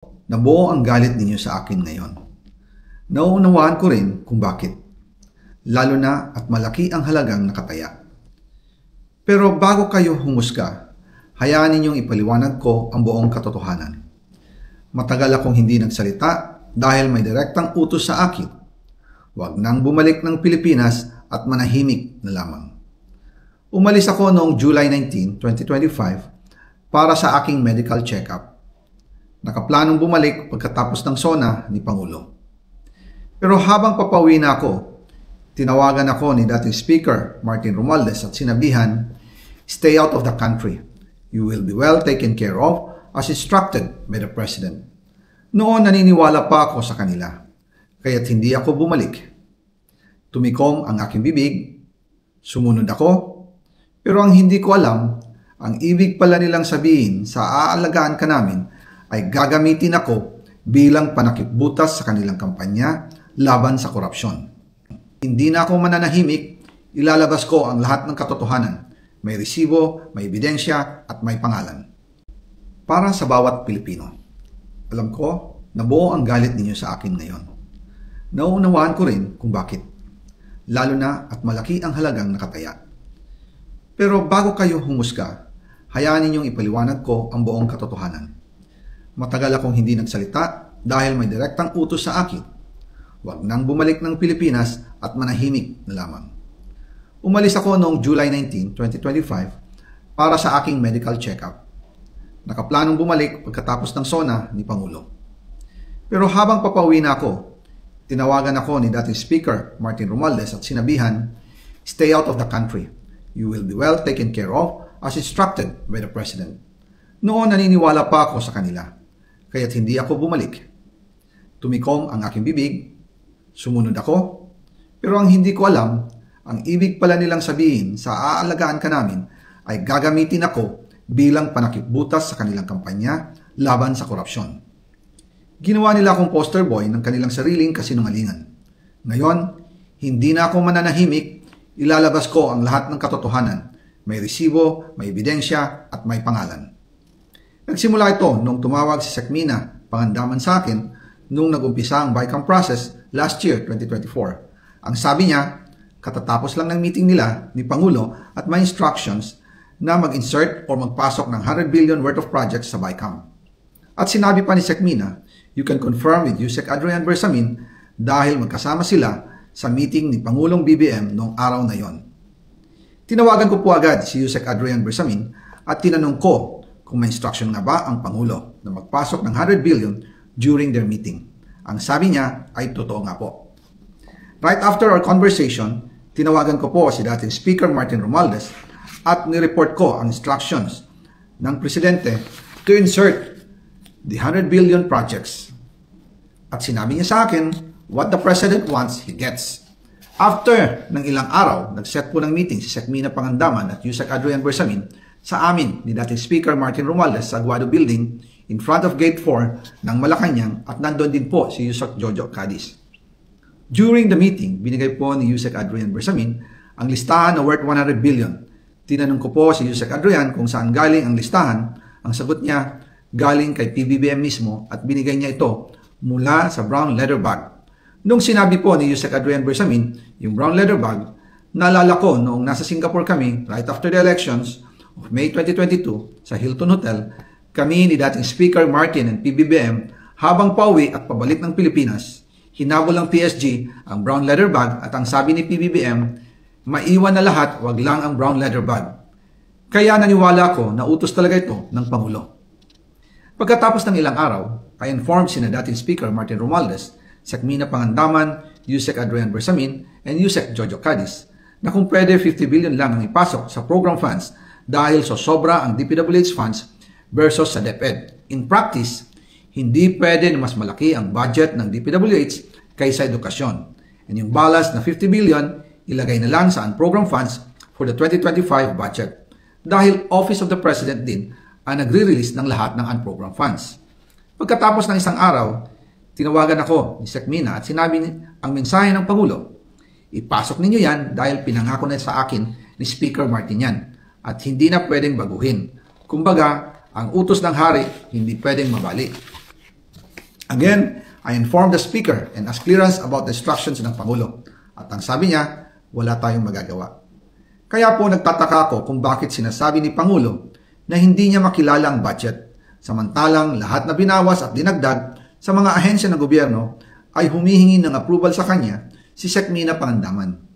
Nabuo ang galit ninyo sa akin ngayon. Nauunawaan ko rin kung bakit, lalo na at malaki ang halagang nakataya. Pero bago kayo humusga, hayaan ninyong ipaliwanag ko ang buong katotohanan. Matagal akong hindi nagsalita dahil may direktang utos sa akin. Huwag nang bumalik ng Pilipinas at manahimik na lamang. Umalis ako noong July 19, 2025 para sa aking medical check-up. Nakaplanong bumalik pagkatapos ng SONA ni Pangulo. Pero habang papauwi na ako, tinawagan ako ni dating Speaker Martin Romualdez at sinabihan, "Stay out of the country. You will be well taken care of as instructed by the President." Noon naniniwala pa ako sa kanila, kaya't hindi ako bumalik. Tumikom ang aking bibig, sumunod ako, pero ang hindi ko alam, ang ibig pala nilang sabihin sa aalagaan ka namin ay gagamitin ako bilang panakipbutas sa kanilang kampanya laban sa korupsyon. Hindi na ako mananahimik, ilalabas ko ang lahat ng katotohanan. May resibo, may ebidensya at may pangalan. Para sa bawat Pilipino, alam ko na buo ang galit ninyo sa akin ngayon. Nauunawaan ko rin kung bakit, lalo na at malaki ang halagang nakataya. Pero bago kayo humusga, hayaan ninyong ipaliwanag ko ang buong katotohanan. Matagal akong hindi nagsalita dahil may direktang utos sa akin. Huwag nang bumalik ng Pilipinas at manahimik na lamang. Umalis ako noong July 19, 2025 para sa aking medical check-up. Nakaplanong bumalik pagkatapos ng SONA ni Pangulo. Pero habang papauwi na ako, tinawagan ako ni dating Speaker Martin Romualdez at sinabihan, "Stay out of the country. You will be well taken care of as instructed by the President." Noon naniniwala pa ako sa kanila, kaya't hindi ako bumalik. Tumikom ang aking bibig, sumunod ako, pero ang hindi ko alam, ang ibig pala nilang sabihin sa aalagaan ka namin ay gagamitin ako bilang panakipbutas sa kanilang kampanya laban sa korupsyon. Ginawa nila akong poster boy ng kanilang sariling kasinungalingan. Ngayon, hindi na ako mananahimik, ilalabas ko ang lahat ng katotohanan. May resibo, may ebidensya at may pangalan. Nagsimula ito nung tumawag si Sekmina Pangandaman sa akin nung nag-umpisa ang BICAM process last year, 2024. Ang sabi niya, katatapos lang ng meeting nila ni Pangulo at may instructions na mag-insert o magpasok ng 100 billion worth of projects sa BICAM. At sinabi pa ni Sekmina, "You can confirm with Yusek Adrian Bersamin dahil magkasama sila sa meeting ni Pangulong BBM noong araw na yon." Tinawagan ko po agad si Yusek Adrian Bersamin at tinanong ko kung may instruction nga ba ang Pangulo na magpasok ng 100 billion during their meeting. Ang sabi niya ay totoo nga po. Right after our conversation, tinawagan ko po si dating Speaker Martin Romualdez at nireport ko ang instructions ng Presidente to insert the 100 billion projects. At sinabi niya sa akin, what the President wants, he gets. After ng ilang araw, nag-set po ng meeting si Sekmina Pangandaman at Yusek Adrian Bersamin sa amin ni dating Speaker Martin Romualdez sa Aguado Building in front of Gate 4 ng Malacanang at nandun din po si Yusek Jojo Cadiz. During the meeting, binigay po ni Yusek Adrian Bersamin ang listahan na worth 100 billion. Tinanong ko po si Yusek Adrian kung saan galing ang listahan. Ang sagot niya, galing kay PBBM mismo at binigay niya ito mula sa brown leather bag. Nung sinabi po ni Yusek Adrian Bersamin yung brown leather bag, naalala ko noong nasa Singapore kami right after the elections of May 2022 sa Hilton Hotel, kami ni dating Speaker Martin and PBBM habang pauwi at pabalik ng Pilipinas, hinabol ng PSG ang brown leather bag at ang sabi ni PBBM, maiwan na lahat, wag lang ang brown leather bag. Kaya naniwala ko na utos talaga ito ng Pangulo. Pagkatapos ng ilang araw, I informed sina dating Speaker Martin Romualdez, Sekmina Pangandaman, Yusek Adrian Bersamin, and Yusek Jojo Cadiz na kung pwede 50 billion lang ang ipasok sa program funds dahil sobra ang DPWH funds versus sa DepEd. In practice, hindi pwede na mas malaki ang budget ng DPWH kaysa edukasyon. And yung balance na 50 billion, ilagay na lang sa unprogram funds for the 2025 budget. Dahil Office of the President din ang nagre-release ng lahat ng unprogram funds. Pagkatapos ng isang araw, tinawagan ako ni Sekmina at sinabi ang mensahe ng Pangulo, "Ipasok ninyo yan dahil pinangako na sa akin ni Speaker Martin yan at hindi na pwedeng baguhin. Kumbaga, ang utos ng hari hindi pwedeng mabali." Again, I informed the speaker and asked clearance about the instructions ng Pangulo. At ang sabi niya, wala tayong magagawa. Kaya po nagtataka ako kung bakit sinasabi ni Pangulo na hindi niya makilala ang budget, samantalang lahat na binawas at dinagdag sa mga ahensya ng gobyerno ay humihingi ng approval sa kanya si Sec. Mina Pangandaman.